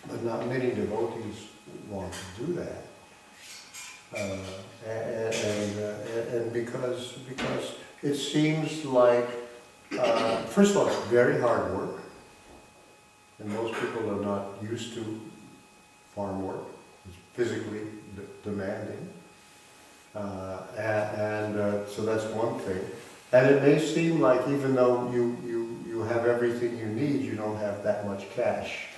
but not many devotees want to do that. And because it seems like, first of all, it's very hard work, and most people are not used to farm work. It's physically demanding, so that's one thing. And it may seem like even though you have everything you need, you don't have that much cash,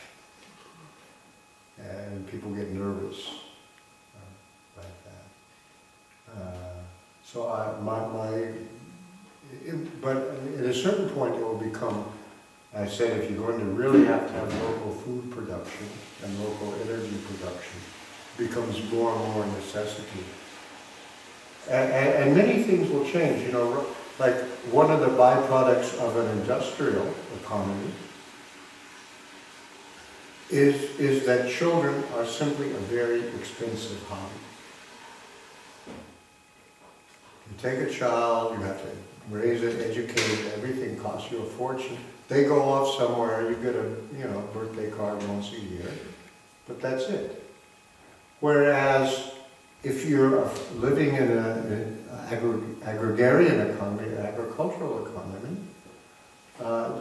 and people get nervous. But at a certain point it will become, I said, if you're going to really have to have local food production and local energy production, it becomes more and more a necessity. And many things will change, you know, like one of the byproducts of an industrial economy is that children are simply a very expensive hobby. You take a child, you have to raise it, educate it, everything costs you a fortune. They go off somewhere, you get a birthday card once a year, but that's it. Whereas if you're living in an agrarian economy, agricultural economy,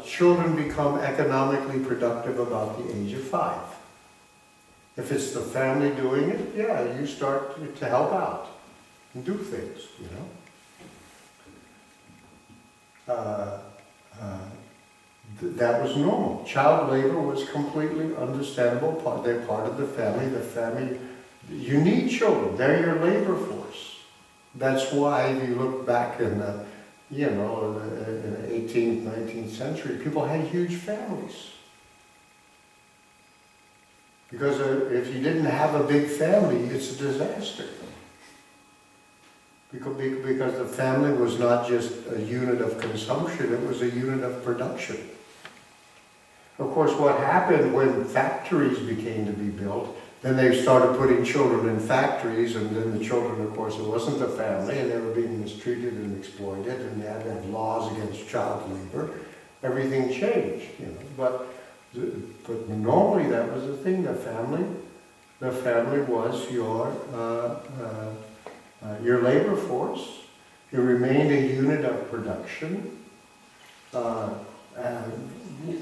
children become economically productive about the age of 5. If it's the family doing it, yeah, you start to help out and do things, you know. That was normal. Child labor was completely understandable. They're part of the family. The family, you need children. They're your labor force. That's why if you look back in the, in the 18th, 19th century, people had huge families. Because if you didn't have a big family, it's a disaster. Because the family was not just a unit of consumption, it was a unit of production. Of course, what happened when factories began to be built, then they started putting children in factories, and then the children, of course, it wasn't the family, and they were being mistreated and exploited, and they had to have laws against child labor. Everything changed, you know. But normally that was the thing. The family was your labor force. It remained a unit of production. And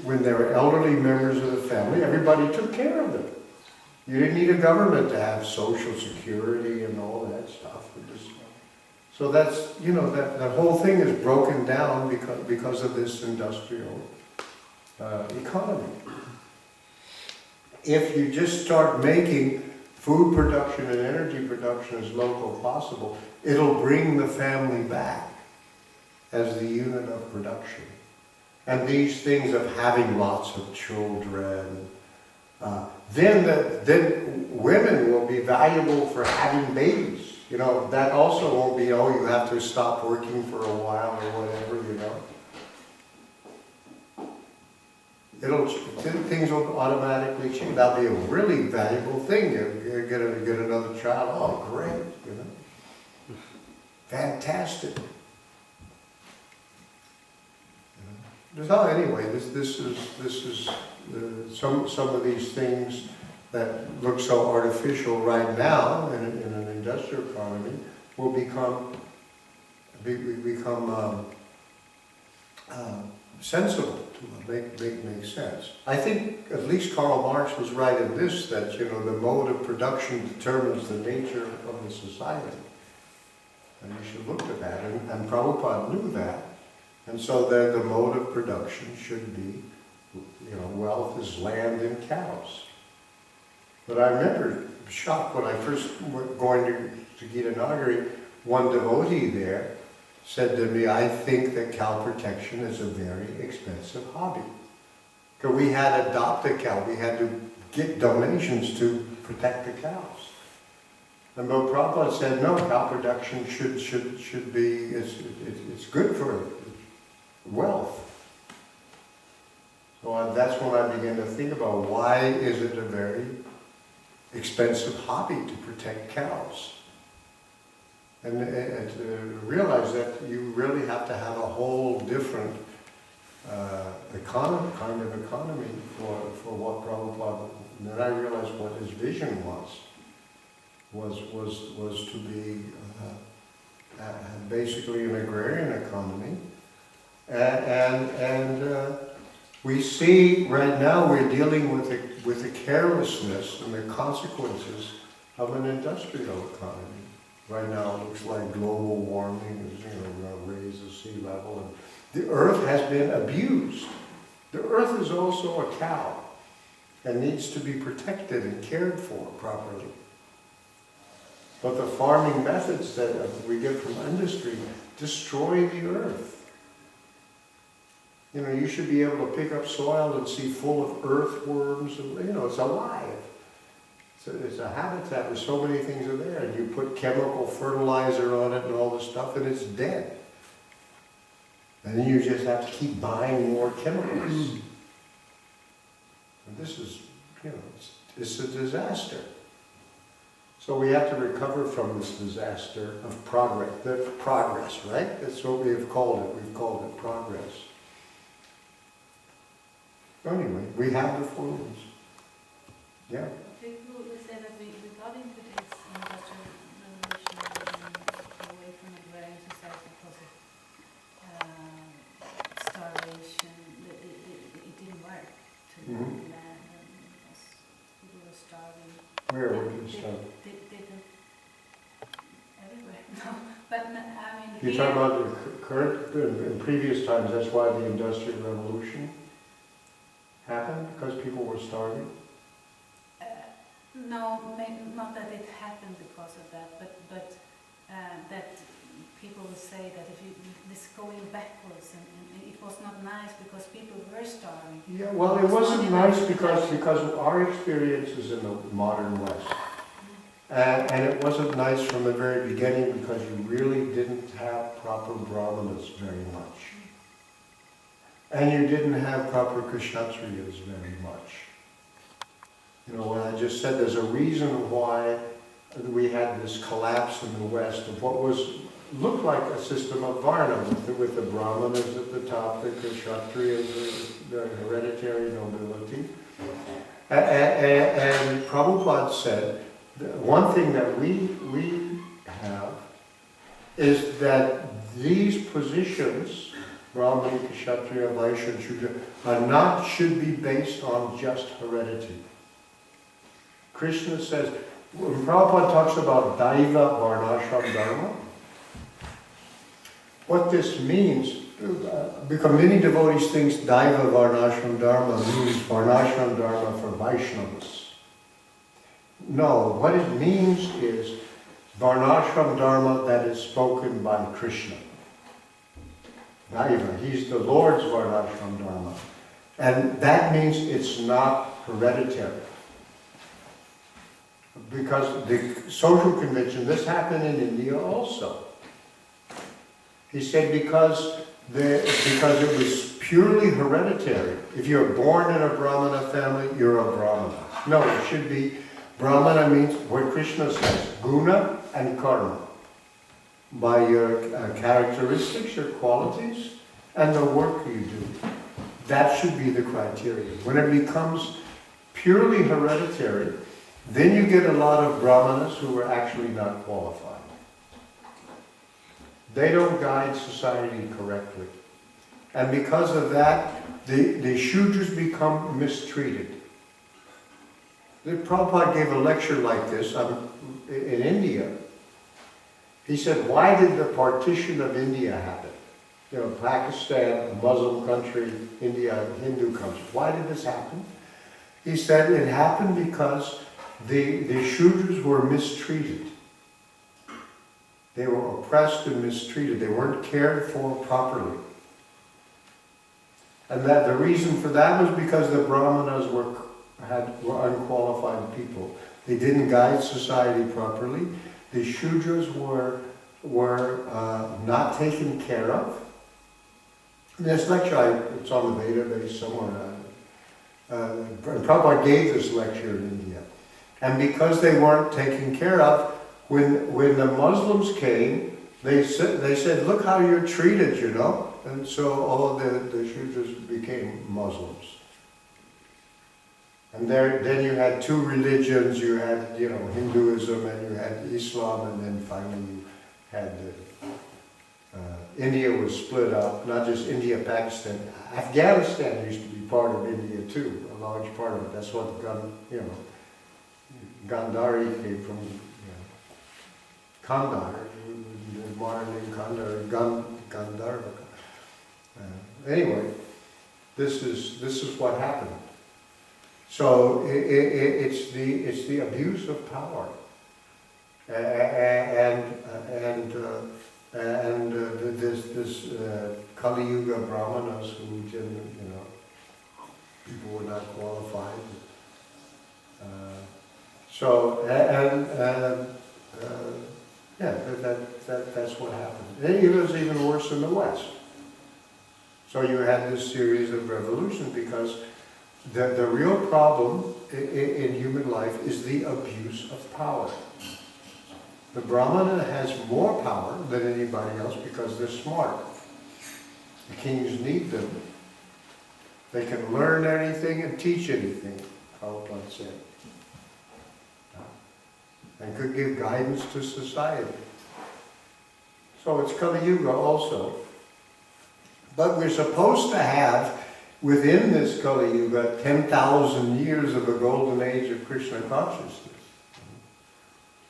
when there were elderly members of the family, everybody took care of them. You didn't need a government to have Social Security and all that stuff. So that's, that whole thing is broken down because of this industrial economy. If you just start making food production and energy production as local possible, it'll bring the family back as the unit of production. And these things of having lots of children, then women will be valuable for having babies. You know, that also won't be, you have to stop working for a while or whatever, Things will automatically change. That'll be a really valuable thing. You get another child, oh great, Fantastic. So anyway, this is some of these things that look so artificial right now in an industrial economy will become sensible to make sense. I think at least Karl Marx was right in this, that the mode of production determines the nature of the society, and you should look to that. And Prabhupada knew that. And so the mode of production should be, wealth is land and cows. But I remember shocked when I first went going to Gitanagari, one devotee there said to me, I think that cow protection is a very expensive hobby. Because we had to adopt a cow, we had to get donations to protect the cows. And Bob Prabhupada said, no, cow production should be, it's good for wealth. So that's when I began to think about why is it a very expensive hobby to protect cows. And to realize that you really have to have a whole different kind of economy for what Prabhupada And I realized what his vision was to be basically an agrarian economy. And we see right now we're dealing with the carelessness and the consequences of an industrial economy. Right now it looks like global warming is, going to raise the sea level, and the earth has been abused. The earth is also a cow and needs to be protected and cared for properly. But the farming methods that we get from industry destroy the earth. You should be able to pick up soil and see full of earthworms, and it's alive. It's a habitat where so many things are there, and you put chemical fertilizer on it and all this stuff, and it's dead. And then you just have to keep buying more chemicals. And this is, it's a disaster. So we have to recover from this disaster of progress, right? That's what we have called it. We've called it progress. Anyway, we have the forms. Yeah. People will say that we got into this industrial revolution away from agrarian society because of starvation. It didn't work to land because people were starving. Where were you starving? Everywhere. No, but I mean. You're talking about the current, in previous times, that's why the Industrial Revolution happened, because people were starving? No, not that it happened because of that, but that people will say that if this going backwards, and it was not nice because people were starving. Yeah, well, it wasn't nice because our experience is in the modern West. And it wasn't nice from the very beginning because you really didn't have proper brahmanas very much. And you didn't have proper kshatriyas very much. When I just said there's a reason why we had this collapse in the West of what looked like a system of varna, with the brahmanas at the top, the kshatriyas, the hereditary nobility. And Prabhupada said, one thing that we have is that these positions, Brahmana, Kshatriya, Vaishya, and Shudra, should be based on just heredity. Krishna says, when Prabhupada talks about Daiva Varnashram Dharma, what this means, because many devotees think Daiva Varnashram Dharma means Varnashram Dharma for Vaishnavas. No, what it means is Varnashram Dharma that is spoken by Krishna. Daiva, he's the Lord's Varnashram Dharma. And that means it's not hereditary. Because the social convention, this happened in India also. He said because it was purely hereditary. If you're born in a Brahmana family, you're a Brahmana. No, it should be, Brahmana means what Krishna says, guna and karma. By your characteristics, your qualities, and the work you do. That should be the criteria. When it becomes purely hereditary, then you get a lot of Brahmanas who are actually not qualified. They don't guide society correctly. And because of that, the Shudras become mistreated. The Prabhupada gave a lecture like this in India. He said, why did the partition of India happen? Pakistan, a Muslim country, India, a Hindu country. Why did this happen? He said it happened because the Shudras were mistreated. They were oppressed and mistreated. They weren't cared for properly. And that the reason for that was because the Brahmanas were unqualified people. They didn't guide society properly. The Shudras were not taken care of. In this lecture, it's on the database somewhere. Prabhupada gave this lecture in India. And because they weren't taken care of, when the Muslims came, they said, look how you're treated, And so all the Shudras became Muslims. And then you had two religions, you had, you know, Hinduism and you had Islam, and then finally you had India was split up, not just India, Pakistan. Afghanistan used to be part of India too, a large part of it. That's what Gandhari came from, Kandar, modern name Kandar, Gandhar. Anyway, this is what happened. So it's the abuse of power, and this Kali Yuga Brahmanas who didn't, people were not qualified. That's what happened. And it was even worse in the West. So you had this series of revolutions because the real problem in human life is the abuse of power. The Brahmana has more power than anybody else because they're smart. The kings need them. They can learn anything and teach anything, Prabhupada said. And could give guidance to society. So it's Kali Yuga also. But we're supposed to have, within this Kali Yuga, 10,000 years of a golden age of Krishna consciousness.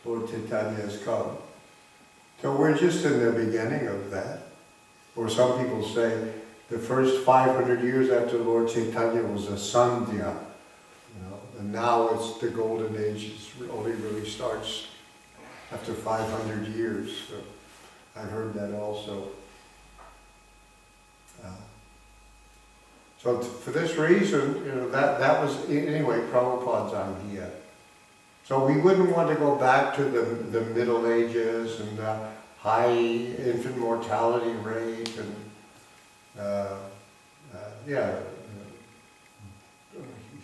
Lord Chaitanya has come. So we're just in the beginning of that. Or some people say the first 500 years after Lord Chaitanya was a Sandhya. And now it's the golden age, only really starts after 500 years. So I've heard that also. So for this reason, that was, anyway, Prabhupada's idea. So we wouldn't want to go back to the Middle Ages and the high infant mortality rate and,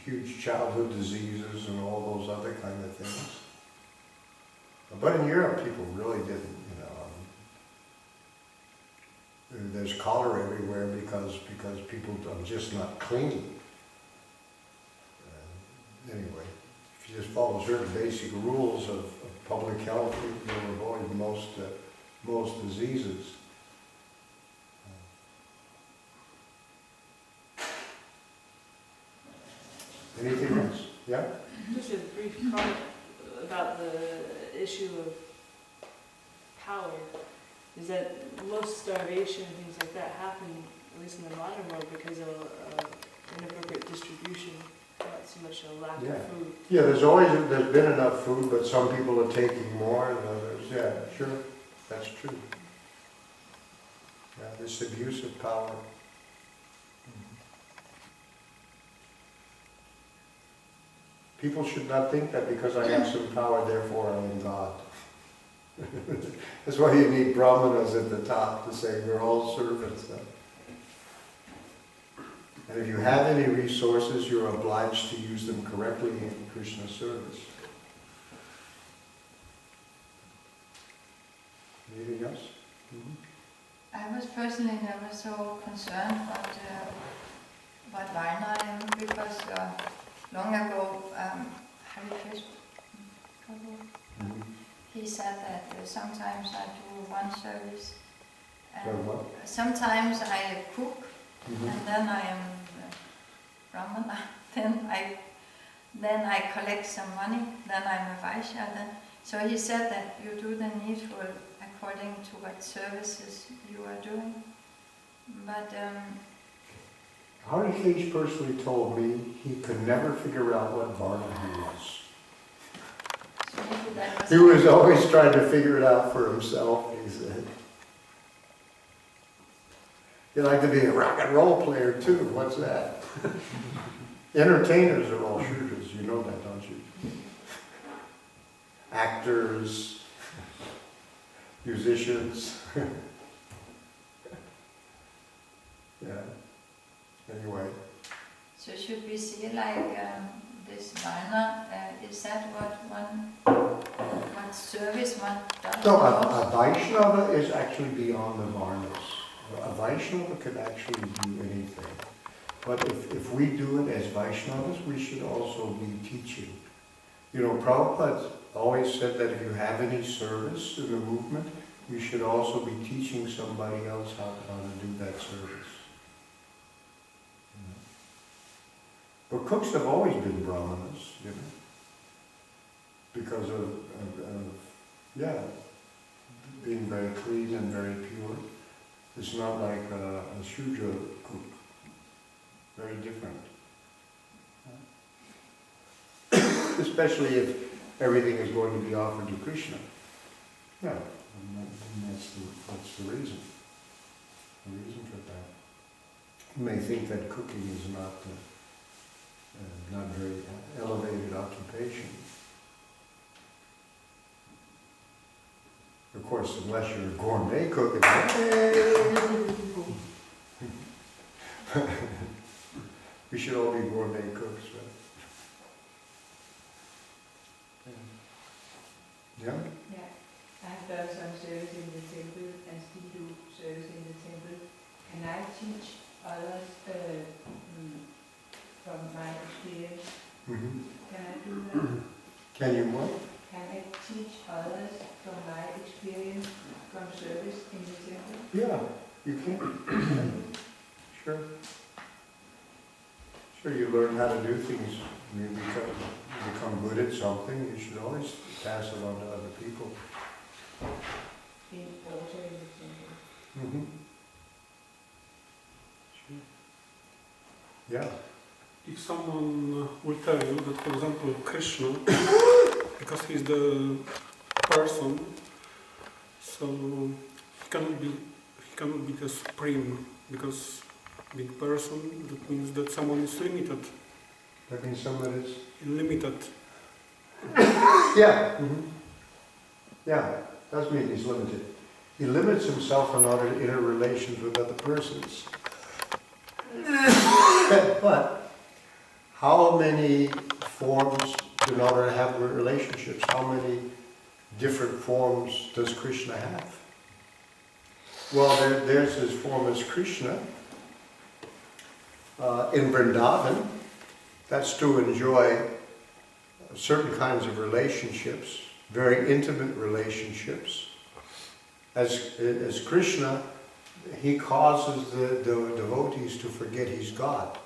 huge childhood diseases and all those other kind of things. But in Europe, people really didn't, there's cholera everywhere because people are just not clean. Anyway, if you just follow certain basic rules of public health, you'll avoid most diseases. Anything else? Yeah? Just a brief comment about the issue of power. Is that most starvation and things like that happen, at least in the modern world, because of inappropriate distribution, not so much a lack of food. Yeah, there's been enough food, but some people are taking more than others. Yeah, sure, that's true. Yeah, this abuse of power. People should not think that because I have some power, therefore I am God. That's why you need brahmanas at the top to say we're all servants. And if you have any resources, you're obliged to use them correctly in Krishna service. Anything else? I was personally never so concerned about Varna because long ago, Hari Krishna Prabhu, he said that sometimes I do one service, and sometimes I cook, and then I am Brahmana. Then I collect some money. Then I'm a Vaishya. So he said that you do the needful according to what services you are doing. But Harikesh personally told me he could never figure out what Varna he was. He was always trying to figure it out for himself, he said. He'd like to be a rock and roll player too, what's that? Entertainers are all shooters, you know that, don't you? Actors, musicians. Yeah, anyway. So should we see like this Varna, is that what service one does? No, a Vaishnava is actually beyond the Varnas. A Vaishnava can actually do anything. But if we do it as Vaishnavas, we should also be teaching. You know, Prabhupada always said that if you have any service in the movement, you should also be teaching somebody else how to do that service. But cooks have always been brahmanas, you know, because of being very clean and very pure. It's not like a Shudra cook. Very different. Especially if everything is going to be offered to Krishna. Yeah, and that's the reason. The reason for that. You may think that cooking is not very elevated occupation. Of course, unless you're a gourmet cook, we should all be gourmet cooks, right? Yeah? Yeah, I have done some service in the temple and still do service in the temple. Can I teach others from my experience? Mm-hmm. Can I do that? Can you what? Can I teach others from my experience from service in the temple? Yeah, you can. Sure. Sure, you learn how to do things. You become good at something, you should always pass it on to other people. In also in the temple. Mm-hmm. Sure. Yeah. If someone will tell you that, for example, Krishna, because he's the person, so he cannot be the supreme, because being person, that means that someone is limited. That means someone is Limited. yeah. Mm-hmm. Yeah, does mean he's limited. He limits himself in order to interrelations with other persons. But how many forms, in order to have relationships, how many different forms does Krishna have? Well, there's his form as Krishna. In Vrindavan, that's to enjoy certain kinds of relationships, very intimate relationships. As Krishna, he causes the devotees to forget he's God.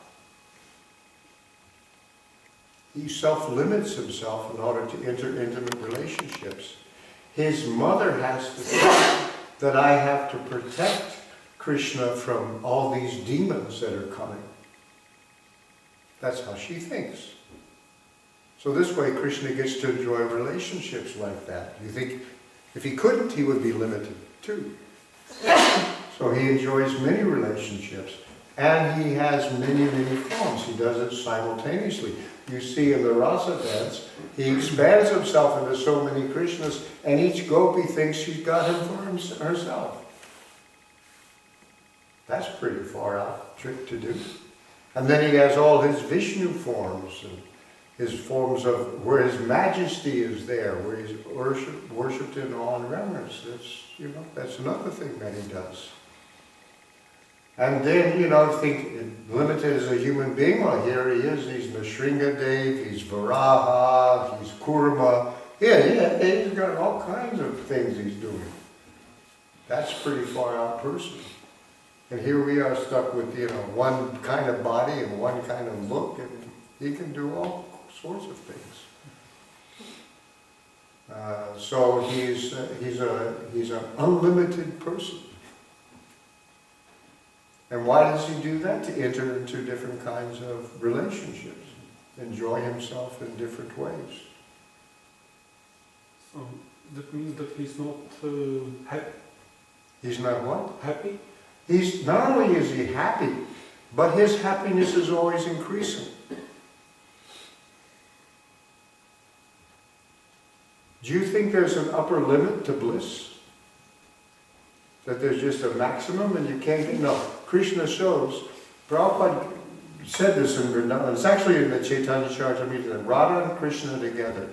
He self-limits himself in order to enter intimate relationships. His mother has to think that I have to protect Krishna from all these demons that are coming. That's how she thinks. So this way Krishna gets to enjoy relationships like that. You think if he couldn't, he would be limited too. So he enjoys many relationships. And he has many, many forms. He does it simultaneously. You see in the rasa dance, he expands himself into so many Krishnas, and each gopi thinks she's got him for herself. That's a pretty far out trick to do. And then he has all his Vishnu forms, and his forms of where his majesty is there, where he's worshipped in awe and reverence. That's another thing that he does. And then, think limited as a human being. Well, here he is. He's Nrsingadev, he's Varaha, he's Kurma. Yeah, he's got all kinds of things he's doing. That's a pretty far out person. And here we are stuck with, one kind of body and one kind of look, and he can do all sorts of things. So he's an unlimited person. And why does he do that? To enter into different kinds of relationships, enjoy himself in different ways. So that means that he's not happy. He's not what? Happy? He's not only is he happy, but his happiness is always increasing. Do you think there's an upper limit to bliss? That there's just a maximum and you can't get... No. Krishna shows, Prabhupada said this in Vrindavan, it's actually in the Chaitanya Charitamrita, Radha and Krishna together.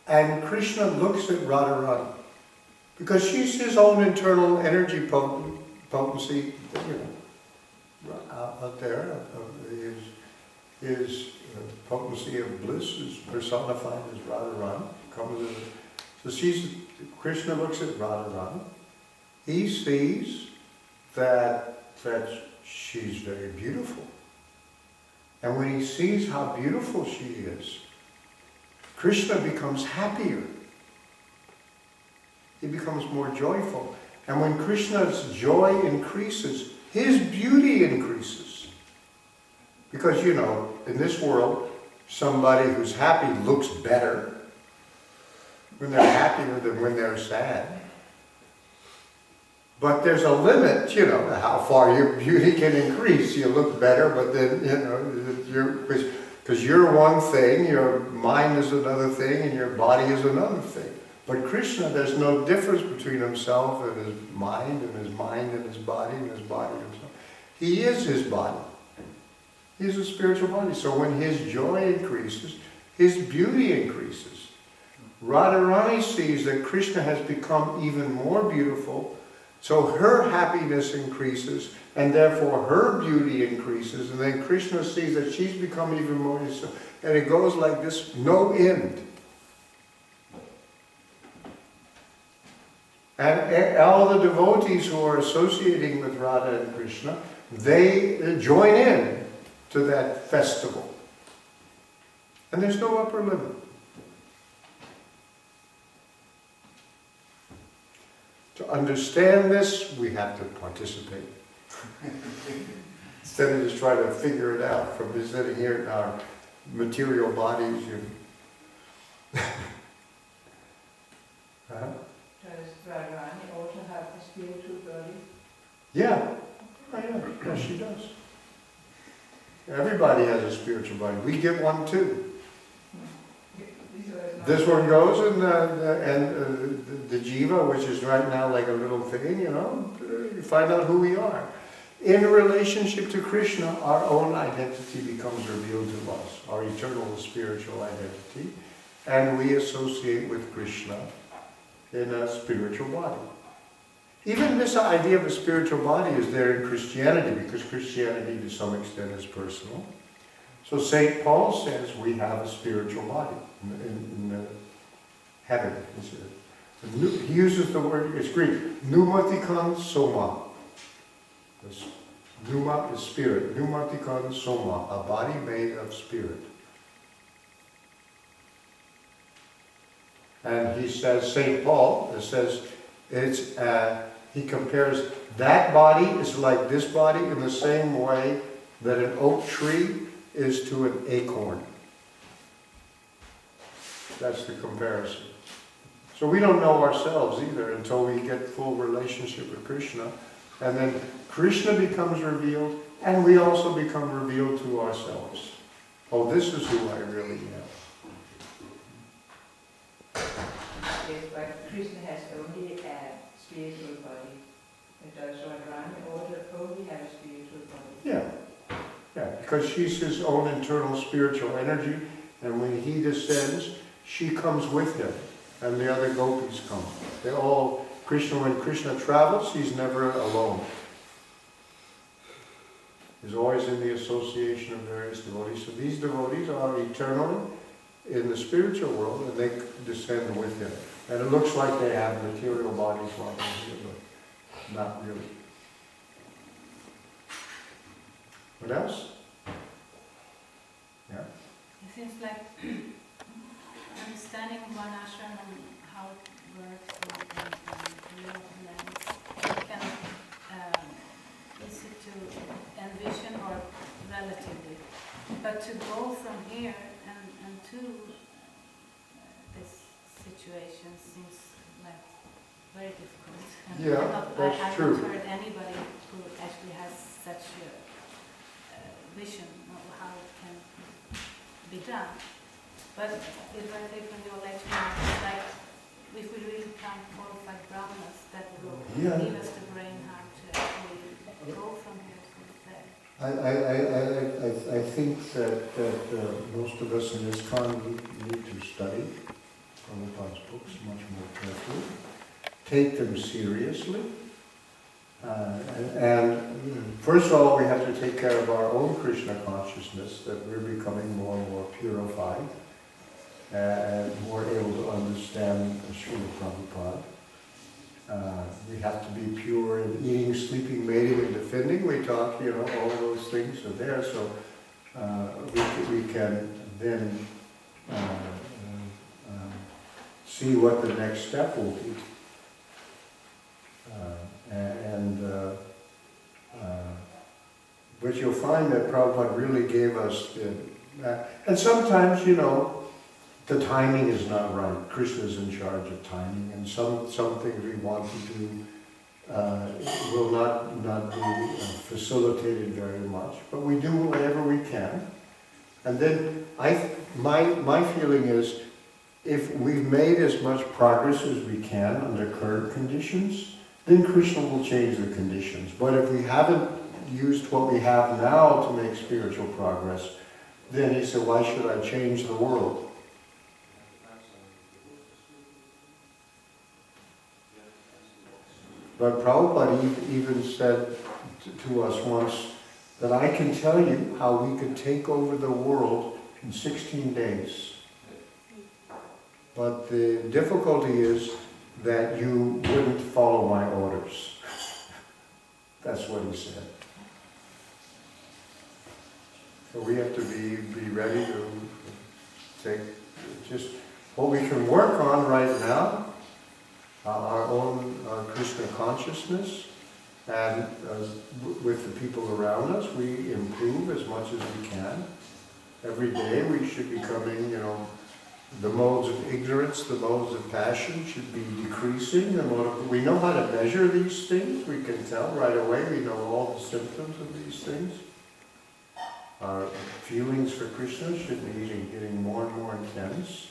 And Krishna looks at Radharani, because she's his own internal energy potency, out there. His potency of bliss is personified as Radharani. So Krishna looks at Radharani. He sees that she's very beautiful. And when he sees how beautiful she is, Krishna becomes happier. He becomes more joyful. And when Krishna's joy increases, his beauty increases. Because, in this world, somebody who's happy looks better when they're happier than when they're sad. But there's a limit, how far your beauty can increase. You look better, but then, because you're one thing, your mind is another thing, and your body is another thing. But Krishna, there's no difference between himself and his mind and his body and his body and himself. He is his body. He's a spiritual body. So when his joy increases, his beauty increases. Radharani sees that Krishna has become even more beautiful, so her happiness increases, and therefore her beauty increases, and then Krishna sees that she's become even more, and it goes like this, no end. And all the devotees who are associating with Radha and Krishna, they join in to that festival. And there's no upper limit. To understand this, we have to participate. Instead of just trying to figure it out from just sitting here in our material bodies. Does Radharani also have a spiritual body? Yeah. Yeah, she does. Everybody has a spiritual body. We get one too. This one goes, and the jiva, which is right now like a little thing, you find out who we are. In relationship to Krishna, our own identity becomes revealed to us, our eternal spiritual identity, and we associate with Krishna in a spiritual body. Even this idea of a spiritual body is there in Christianity, because Christianity to some extent is personal. So St. Paul says we have a spiritual body in heaven. He uses the word, it's Greek, pneumatikon soma. Pneuma is spirit. Pneumatikon soma, a body made of spirit. And he says, St. Paul says, he compares that body is like this body in the same way that an oak tree is to an acorn. That's the comparison. So we don't know ourselves either until we get full relationship with Krishna. And then Krishna becomes revealed, and we also become revealed to ourselves. Oh, this is who I really am. Yes, but Krishna has only a spiritual body. And does Radharani also only have a spiritual body? Yeah. Yeah, because she's his own internal spiritual energy, and when he descends, she comes with him, and the other gopis come. They all, when Krishna travels, he's never alone. He's always in the association of various devotees. So these devotees are eternally in the spiritual world, and they descend with him. And it looks like they have material bodies like they're here, but not really. What else? Yeah. It seems like understanding Varnashram and how it works in real lands can easy to envision or relatively. But to go from here and to this situation seems like very difficult. And Yeah, that's I true. haven't heard anybody who actually has such a vision of how it can be done. But if I take from your lecture, it's like if we really count 4 or 5 brahmanas, that will give us the brain how to actually go from here to there. I think that most of us in this con need to study Prabhupada's books much more carefully, take them seriously, And first of all, we have to take care of our own Krishna consciousness, that we're becoming more and more purified and more able to understand Srila Prabhupada. We have to be pure in eating, sleeping, mating, and defending. We talk, all those things are there, so we can then see what the next step will be. But you'll find that Prabhupada really gave us, and sometimes, the timing is not right. Krishna's in charge of timing, and some things we want to do will not be facilitated very much, but we do whatever we can. And then my feeling is, if we've made as much progress as we can under current conditions, then Krishna will change the conditions. But if we haven't used what we have now to make spiritual progress, then he said, why should I change the world? But Prabhupada even said to us once that I can tell you how we could take over the world in 16 days. But the difficulty is that you wouldn't follow my orders. That's what he said. So we have to be ready to take just what we can work on right now, our own Krishna consciousness, and with the people around us, we improve as much as we can. Every day we should be becoming, the modes of ignorance, the modes of passion should be decreasing. We know how to measure these things. We can tell right away. We know all the symptoms of these things. Our feelings for Krishna should be getting more and more intense.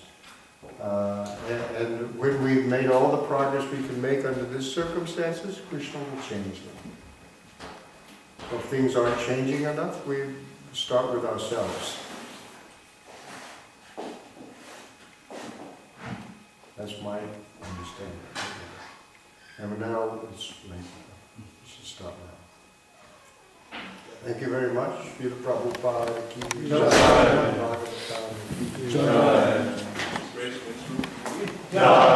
And when we've made all the progress we can make under these circumstances, Krishna will change them. If things aren't changing enough, we start with ourselves. That's my understanding. And now it's late. We should stop now. Thank you very much. Srila Prabhupada ki jai. Jai. Jai.